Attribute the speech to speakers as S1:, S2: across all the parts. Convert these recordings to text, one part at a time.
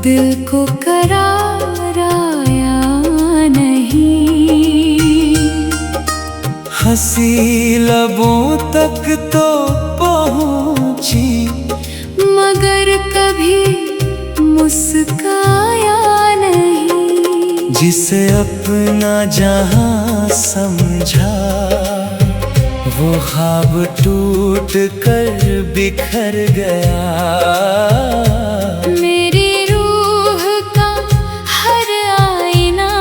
S1: दिल को करार आया नहीं।
S2: हंसी लबों तक तो पहुंची,
S1: मगर कभी मुस्काया नहीं।
S2: जिसे अपना जहां समझा, वो ख्वाब टूट कर बिखर गया।
S1: मेरी रूह का हर आईना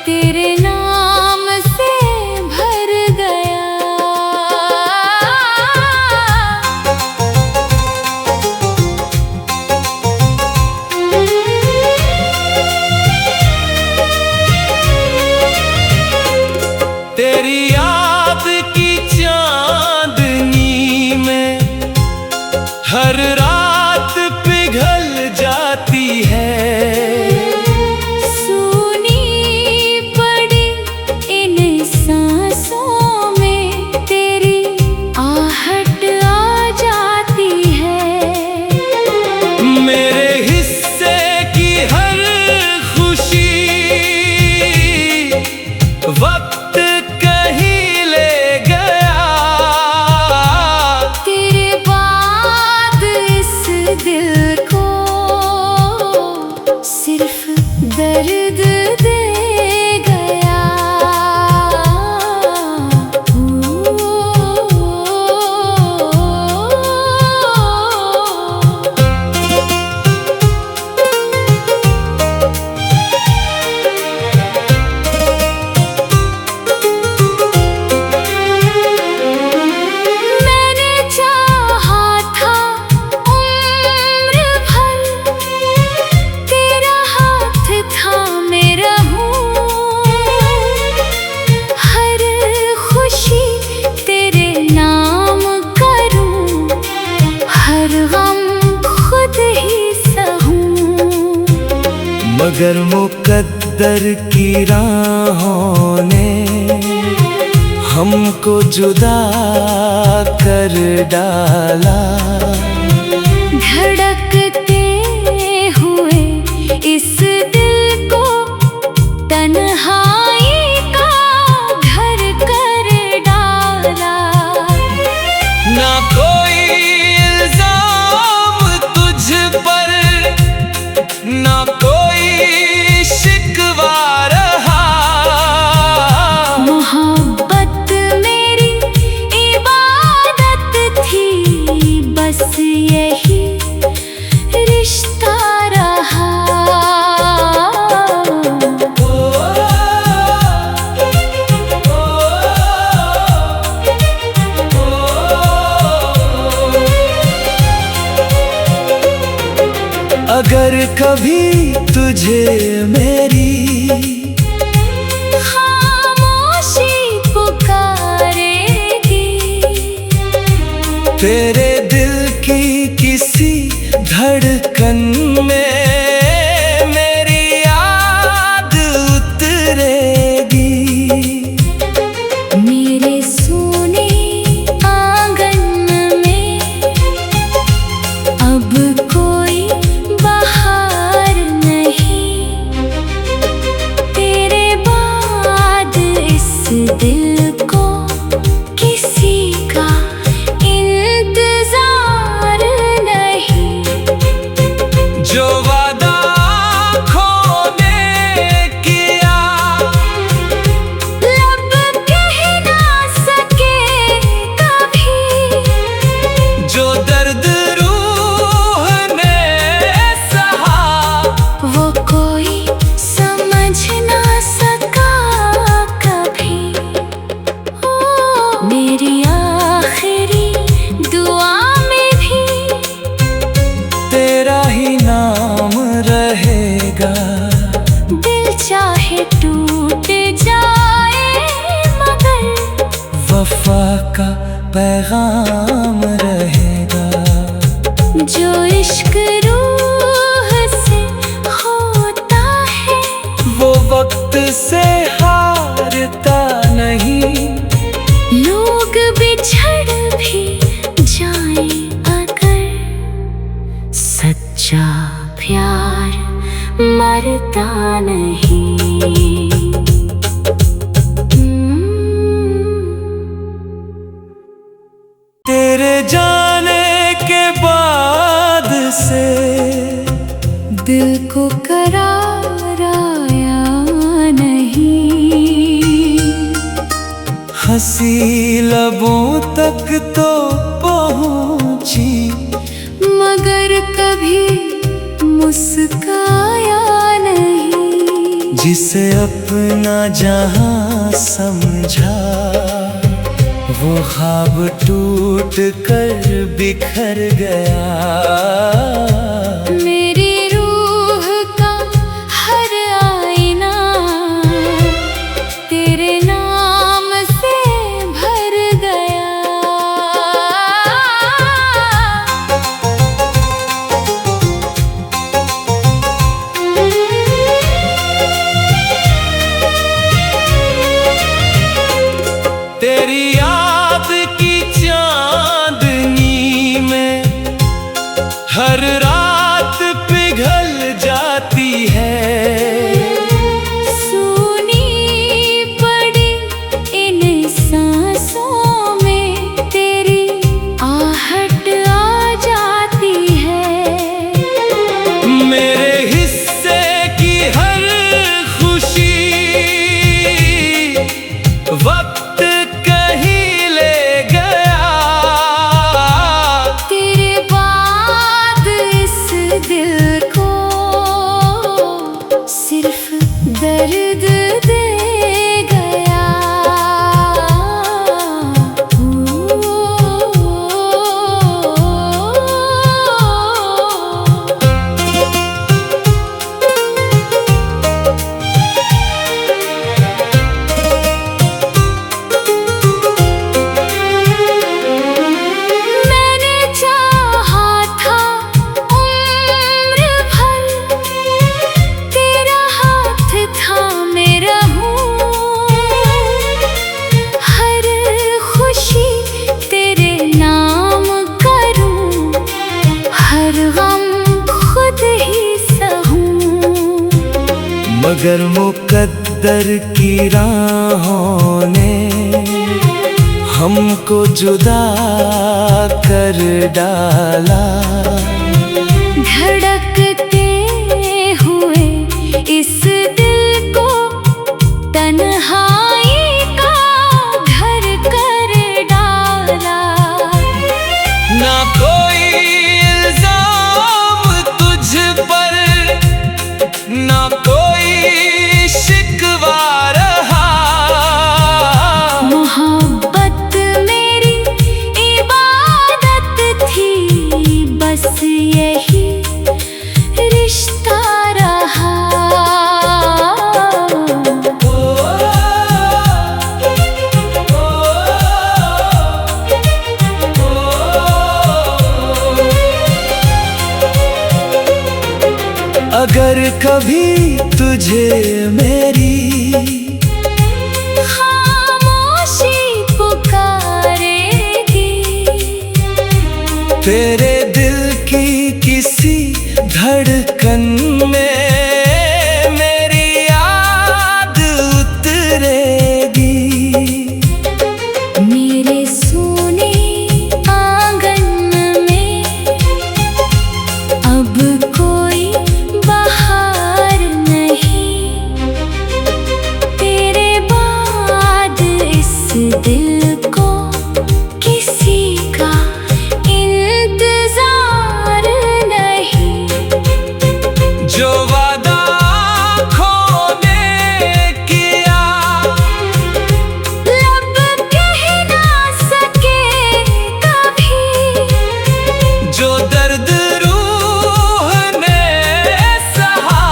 S1: तेरे नाम से भर गया।
S2: तेरी याद की चांदनी में हर रात पिघल जाती है।
S1: सूनी पड़ी इन सांसों में तेरी आहट आ जाती है।
S2: मेरे हिस्से की हर खुशी वक्त कहीं ले गया।
S1: तेरे बाद इस दिल को सिर्फ दर्द दे गया।
S2: मगर मुकद्दर की राहों ने हमको जुदा कर डाला।
S1: धड़कते हुए इस दिल को तन्हाई का घर कर डाला।
S2: ना कोई इल्जाम तुझ पर, ना कोई शिकवा रहा।
S1: मोहब्बत मेरी इबादत थी, बस यही रिश्ता रहा।
S2: अगर कभी तुझे मेरी
S1: खामोशी पुकारेगी,
S2: तेरे दिल की किसी धड़कन में मेरी याद उतरेगी।
S1: मेरे सोने आंगन में अब कोई बहार नहीं। तेरे बाद इस दिल को किसी का इंतजार नहीं।
S2: जो वादा आँखों ने किया,
S1: लब कह ना सके कभी।
S2: जो दर्द रूह ने सहा,
S1: वो कोई समझ ना सका कभी। ओ मेरी आखिरी दुआ में भी
S2: तेरा ही नाम रहेगा।
S1: दिल चाहे टूट जाए, मगर
S2: वफा का पैगाम रहेगा।
S1: जो इश्क रूह से होता है,
S2: वो वक्त से हारता नहीं।
S1: लोग बिछड़ भी जाए अगर, सच्चा हारता नहीं।
S2: तेरे जाने के बाद से
S1: दिल को करार आया नहीं।
S2: हंसी लबों तक तो पहुंची,
S1: मगर कभी मुस्काया नहीं।
S2: जिसे अपना जहां समझा, वो ख्वाब टूट कर बिखर गया।
S1: मेरी रूह का हर आईना तेरे नाम से भर गया।
S2: तेरी याद की चांदनी में हर रात पिघल जाती है।
S1: सुनी पड़ी इन सांसों में तेरी आहट आ जाती है।
S2: मेरे हिस्से की हर खुशी वक्त कहीं ले गया।
S1: तेरे बाद इस दिल को सिर्फ दर्द दे गया। मैंने चाहा था उम्र भर तेरा हाथ थामे रहूं। हर खुशी तेरे नाम करूं, हर गम खुद ही सहूं।
S2: मगर मुकद्दर की राहों ने हमको जुदा कर डाला।
S1: धड़कते हुए इस दिल को तन्हाई का घर कर डाला।
S2: ना कोई इल्जाम तुझ पर, ना कोई शिकवा रहा।
S1: मोहब्बत मेरी इबादत थी, बस यही रिश्ता रहा।
S2: अगर कभी तुझे मेरी
S1: खामोशी पुकारेगी,
S2: तेरे दिल की किसी धड़कन में मेरी याद उतरेगी।
S1: मेरे सोने आंगन में अब कोई बहार नहीं। तेरे बाद इस दिल को किसी का इंतजार नहीं।
S2: जो वादा आँखों ने किया,
S1: लब कह ना सके कभी।
S2: जो दर्द रूह ने सहा,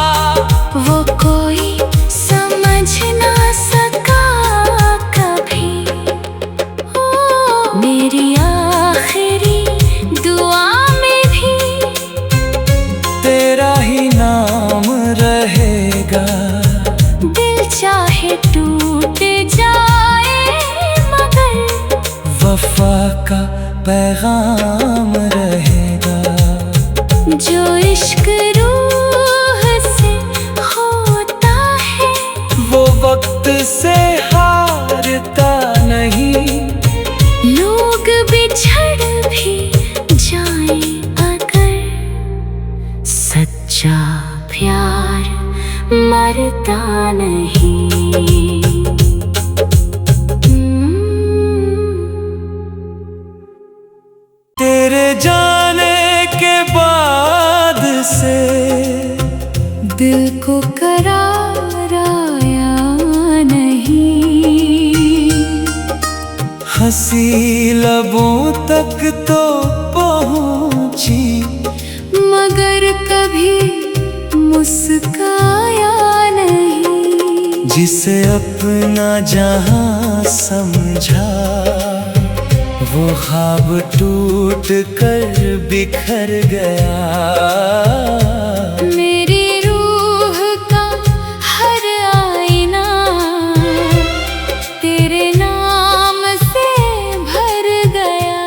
S1: वो कोई समझ ना सका कभी। ओ मेरी आखिरी दुआ में भी
S2: तेरा ही नाम रहेगा।
S1: दिल चाहे टूट जाए, मगर
S2: वफा का पैगाम रहेगा।
S1: जो इश्क रूह से
S2: वक्त से हारता नहीं।
S1: लोग बिछड़ भी जाए अगर, सच्चा प्यार मरता नहीं।
S2: तेरे जाने के बाद से
S1: दिल को करार आया नहीं।
S2: हंसी लबों तक तो पहुंची,
S1: मगर कभी मुस्काया नहीं।
S2: जिसे अपना जहां समझा, वो ख्वाब टूट कर बिखर गया।
S1: मेरी रूह का हर आईना तेरे नाम से भर गया।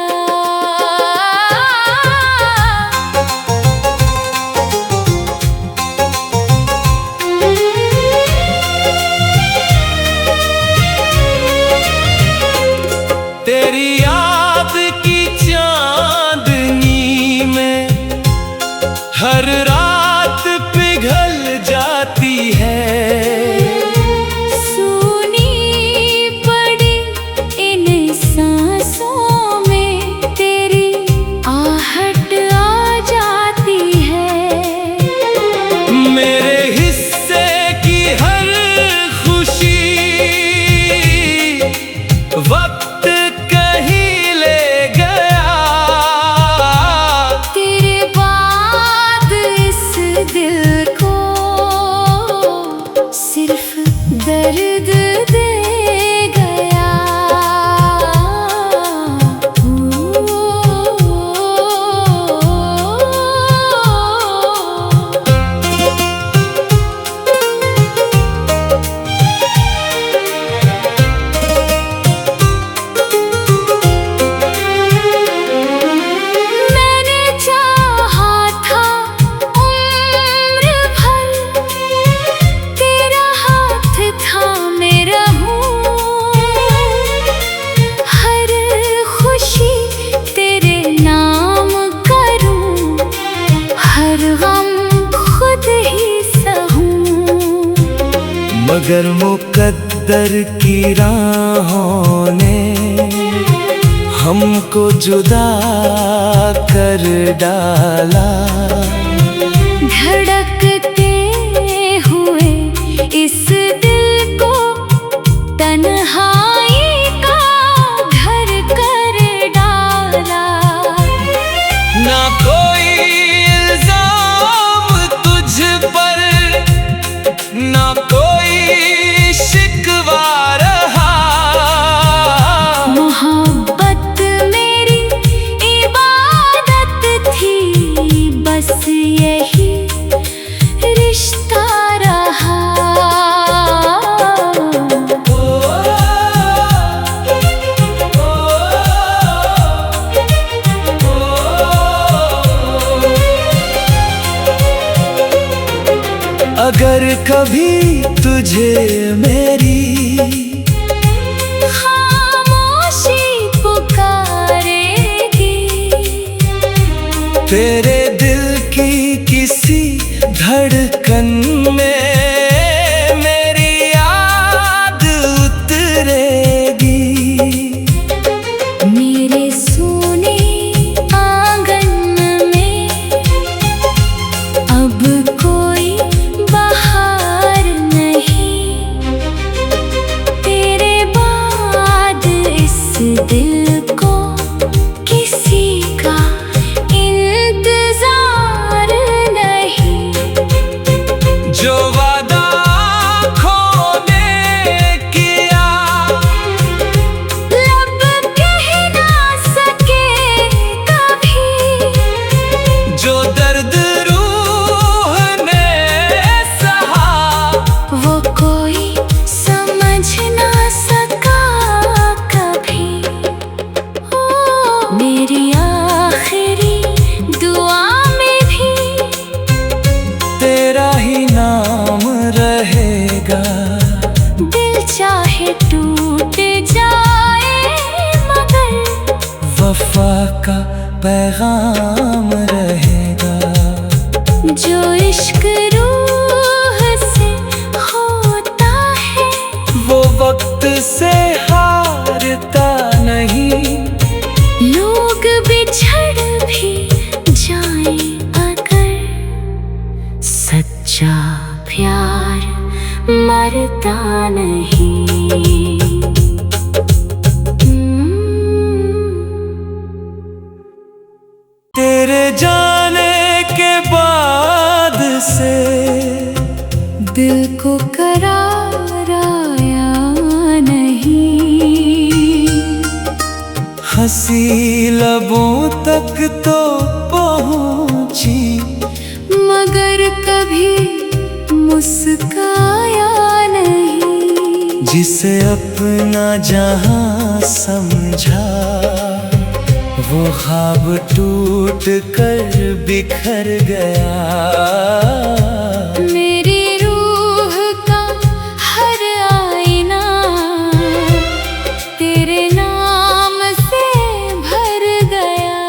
S2: तेरी याद की चांदनी में हर रात पिघल जाती है।
S1: सुनी पड़ी इन सांसों में तेरी आहट आ जाती है।
S2: मेरे हिस्से की हर खुशी वक्त कहीं ले गया।
S1: तेरे बाद इस दिल को सिर्फ दर्द दे गया। मैंने चाहा था उम्र भर तेरा हाथ थामे रहूं। हर खुशी तेरे नाम करूं, हर गम खुद ही सहूं।
S2: मगर मुकद्दर की राहों ने हमको जुदा कर डाला।
S1: धड़कते हुए इस दिल को तन्हाई का घर कर डाला।
S2: ना कोई इल्जाम तुझ पर, ना कोई शिकवा रहा।
S1: मोहब्बत मेरी इबादत थी, बस यही रिश्ता रहा।
S2: अगर कभी तुझे मेरी
S1: खामोशी पुकारेगी,
S2: तेरे दिल की किसी धड़कन में मेरी याद उतरेगी।
S1: मेरे सोने आंगन में अब कोई बहार नहीं। तेरे बाद इस दिल को किसी का इंतजार नहीं।
S2: जो वादा आँखों ने किया,
S1: लब कह ना सके कभी।
S2: जो दर्द रूह ने सहा,
S1: वो कोई समझ ना सका कभी। ओ मेरी आखिरी दुआ में भी
S2: तेरा ही नाम रहेगा। वफा का पैगाम रहेगा।
S1: जो इश्क रूह से होता है
S2: वो वक्त से हारता नहीं।
S1: लोग बिछड़ भी जाए अगर सच्चा प्यार मरता नहीं।
S2: तेरे जाने के बाद से
S1: दिल को करार आया नहीं।
S2: हंसी लबों तक तो पहुंची
S1: मगर कभी मुस्काया नहीं।
S2: जिसे अपना जहां समझा वो ख्वाब टूट कर बिखर गया।
S1: मेरी रूह का हर आईना तेरे नाम से भर गया।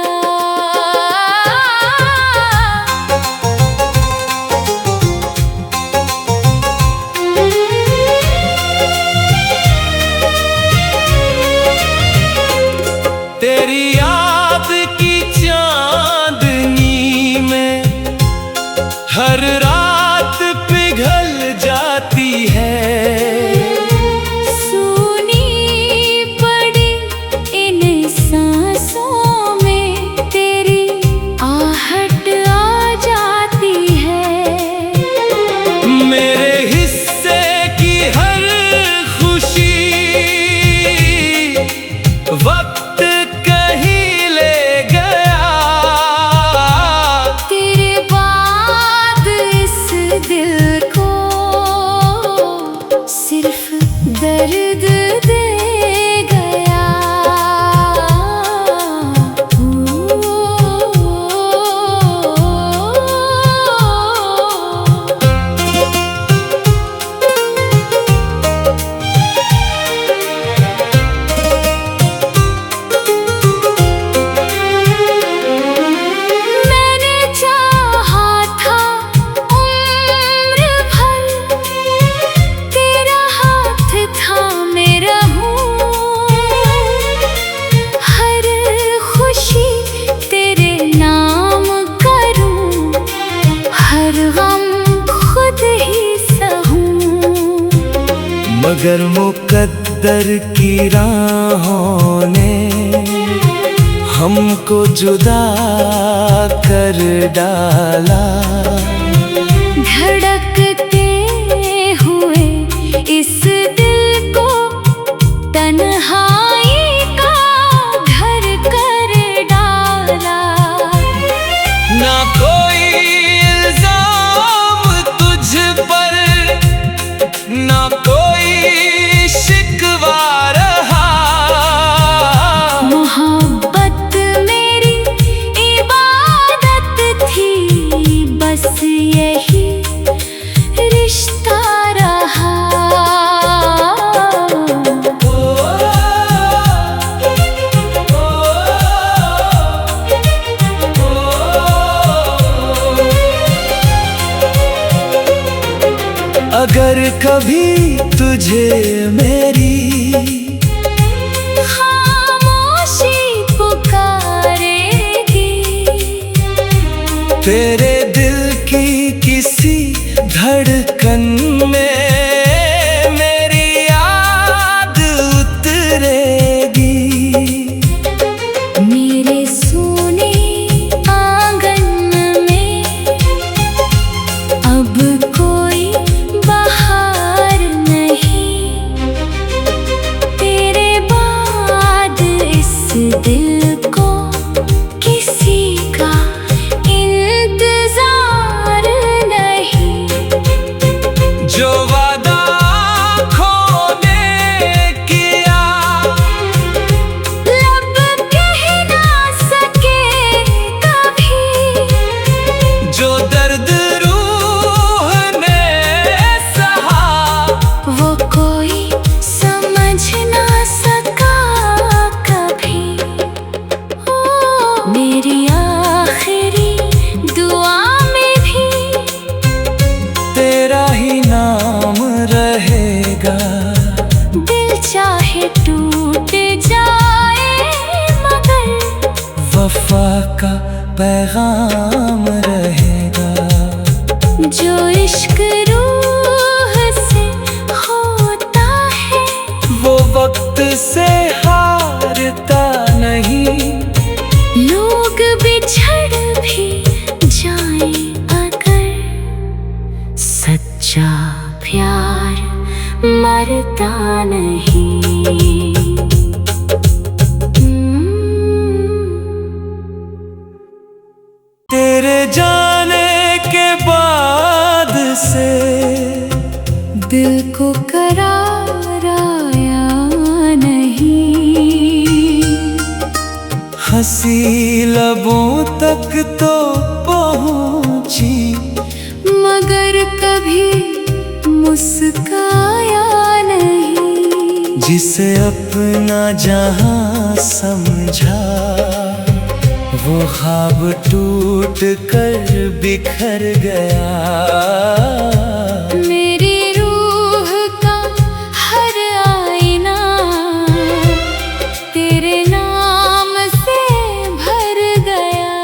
S2: तेरी याद की चांदनी में हर रात पिघल जाती है।
S1: सुनी पड़ी इन सांसों में तेरी आहट आ जाती है।
S2: मेरे हिस्से की हर खुशी वक्त कहीं ले गया।
S1: तेरे बाद इस दिल को सिर्फ दर्द दे गया। मैंने चाहा था उम्र भर तेरा हाथ थामे रहूं। हर खुशी तेरे नाम करूं, हर गम खुद ही सहूं।
S2: मगर मुकद्दर की राहों ने हमको जुदा कर डाला।
S1: धड़कते हुए इस दिल को तन्हाई का घर कर डाला।
S2: ना कोई इल्जाम तुझ पर, ना कोई शिकवा रहा।
S1: मोहब्बत मेरी इबादत थी, बस यही रिश्ता रहा।
S2: अगर कभी तुझे मेरी
S1: खामोशी पुकारेगी,
S2: तेरे दिल की किसी धड़कन में मेरी याद उतरेगी।
S1: मेरे सोने आंगन में अब कोई बहार नहीं। तेरे बाद इस दिल को किसी का इंतजार
S2: वफा का पैगाम रहेगा।
S1: जो इश्क रूह से होता है
S2: वो वक्त से हारता नहीं।
S1: लोग बिछड़ भी जाएं अगर सच्चा प्यार मरता नहीं।
S2: तेरे जाने के बाद से
S1: दिल को करार आया नहीं।
S2: हंसी लबों तक तो पहुंची
S1: मगर कभी मुस्काया नहीं।
S2: जिसे अपना जहां समझा वो ख्वाब टूट कर बिखर गया।
S1: मेरी रूह का हर आईना तेरे नाम से भर गया।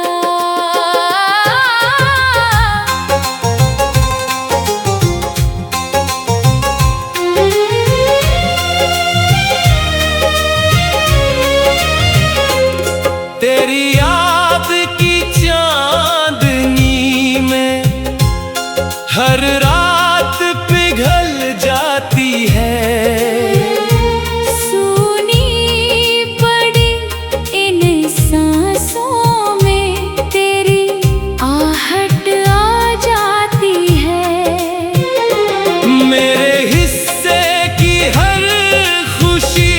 S2: तेरी याद की चांदनी में हर रात पिघल जाती है।
S1: सुनी पड़ी इन सांसों में तेरी आहट आ जाती है।
S2: मेरे हिस्से की हर खुशी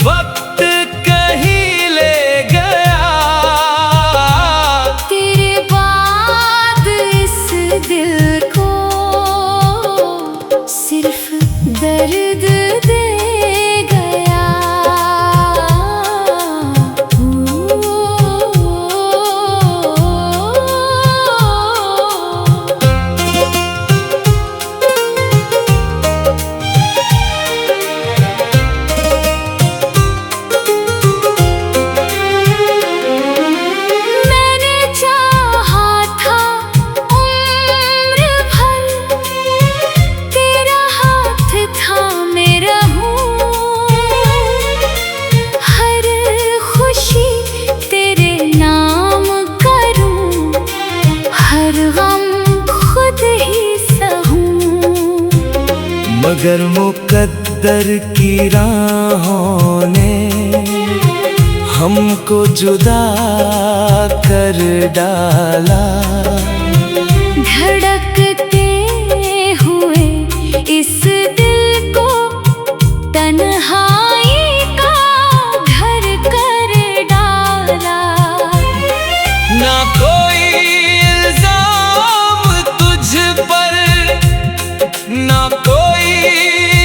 S2: वक्त कहीं ले गया।
S1: तेरे बाद इस दिल को सिर्फ दर्द दे गया। मैंने चाहा था उम्र भर तेरा हाथ थामे रहूं। हर खुशी तेरे नाम करूं, हर गम खुद ही सहूं।
S2: मगर मुकद्दर की राहों ने हमको जुदा कर डाला।
S1: धड़कते हुए इस दिल को तन्हाई का घर कर डाला।
S2: ना कोई इल्जाम तुझ पर, ना कोई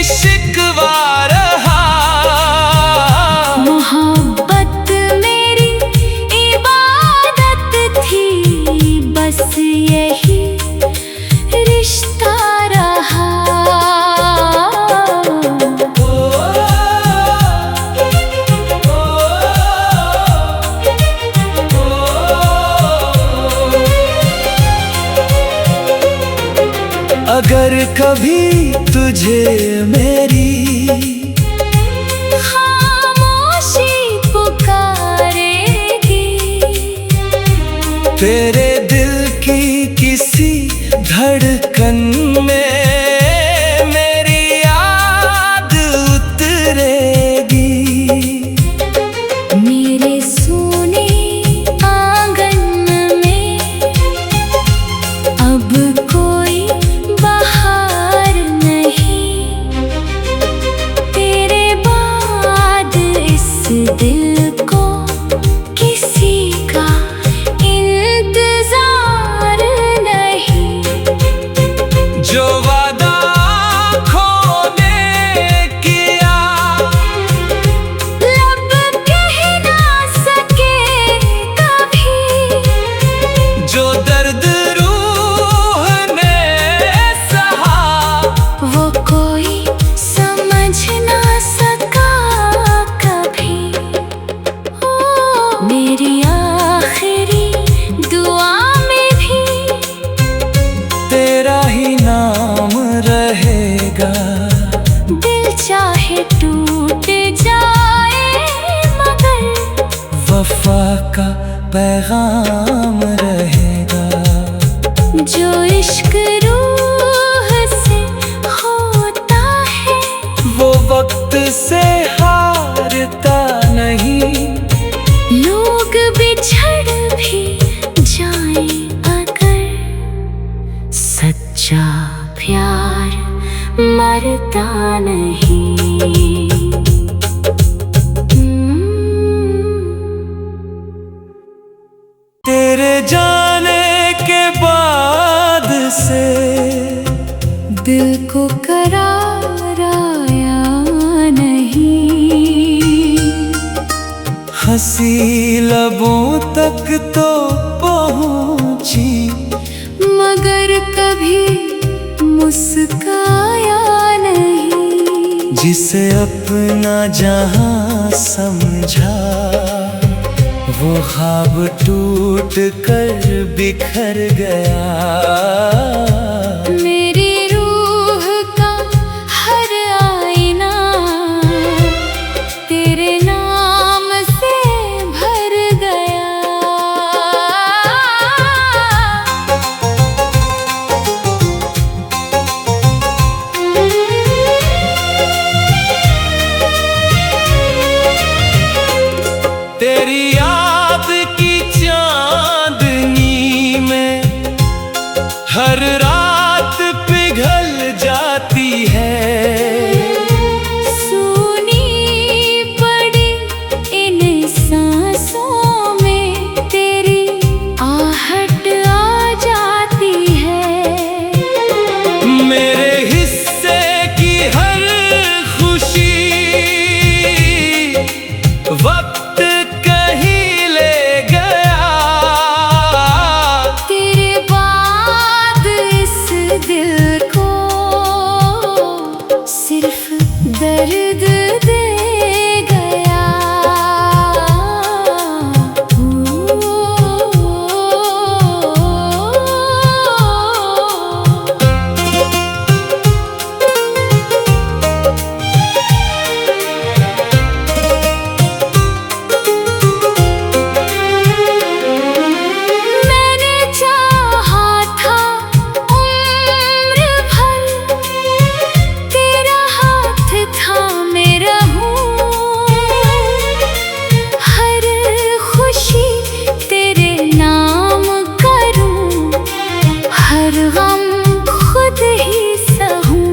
S2: शिकवा रहा।
S1: मोहब्बत मेरी इबादत थी, बस यही रिश्ता रहा।
S2: अगर कभी तुझे मेरी
S1: खामोशी पुकारेगी,
S2: तेरे दिल की किसी धड़कन में मेरी याद उतरेगी।
S1: मेरे सोने आंगन में अब कोई बहार नहीं। तेरे बाद इस दिल को किसी का इंतजार नहीं।
S2: जो वादा आँखों ने किया
S1: लब कह ना सके कभी,
S2: जो दर्द रूह ने सहा
S1: वो कोई समझ ना सका कभी।
S2: वफा का पैगाम रहेगा।
S1: जो इश्क रूह से होता है
S2: वो वक्त से हारता नहीं।
S1: लोग बिछड़ भी जाए अगर सच्चा प्यार मरता नहीं।
S2: तेरे जाने के बाद से
S1: दिल को करार आया नहीं।
S2: हंसी लबों तक तो पहुंची
S1: मगर कभी मुस्काया नहीं।
S2: जिसे अपना जहां समझा वो ख्वाब टूट कर बिखर गया।
S1: मेरी रूह का हर आईना तेरे नाम से भर गया।
S2: तेरी याद की चांदनी में हर रात पिघल जाती है।
S1: सुनी पड़ी इन सांसों में तेरी आहट आ जाती है।
S2: मेरे हिस्से की हर खुशी वक्त कहीं ले गया।
S1: तेरे बाद इस दिल को सिर्फ दर्द दे गया। मैंने चाहा था उम्र भर तेरा हाथ थामे रहूं। हर खुशी तेरे नाम करूं, हर गम खुद ही सहूं।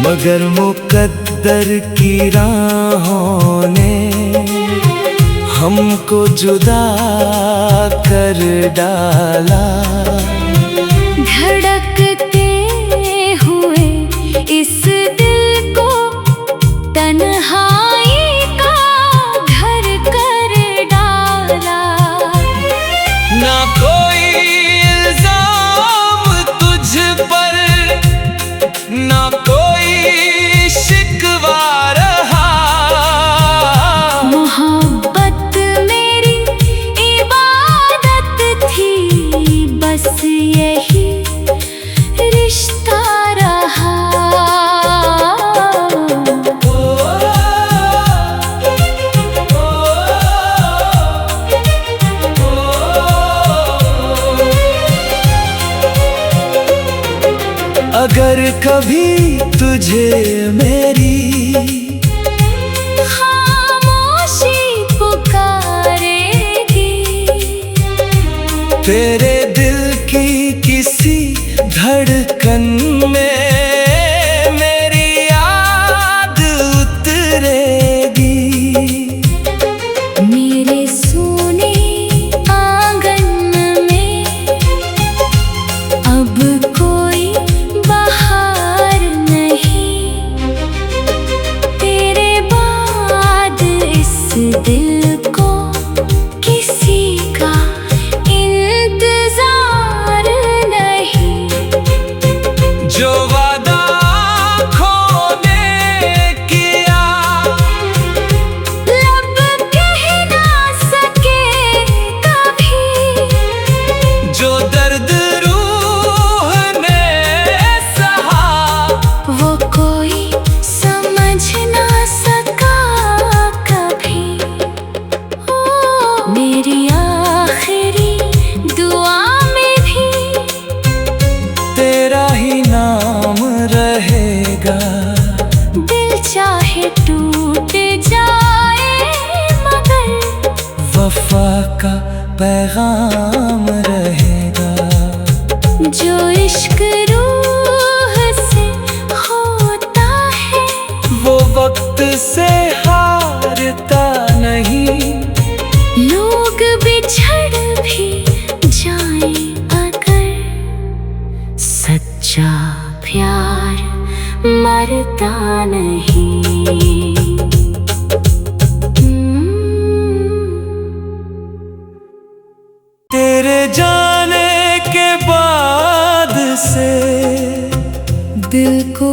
S2: मगर मुकद्दर की राहों ने हमको जुदा कर डाला।
S1: धड़कते हुए इस दिल को तन्हाई का घर कर डाला।
S2: ना कोई इल्जाम तुझ पर, ना कोई शिकवा रहा।
S1: मोहब्बत मेरी इबादत थी, बस यही रिश्ता रहा।
S2: अगर कभी तुझे मेरी
S1: खामोशी पुकारेगी,
S2: तेरे दिल की किसी धड़कन में मेरी याद उतरेगी।
S1: मेरे सोने आंगन में अब कोई बहार नहीं। तेरे बाद इस दिल को किसी का इंतजार
S2: वफा का पैगाम रहेगा।
S1: जो इश्क रूह से होता है
S2: वो वक्त से हारता नहीं।
S1: लोग बिछड़ भी जाए अगर, सच्चा प्यार मरता नहीं।
S2: तेरे जाने के बाद से दिल को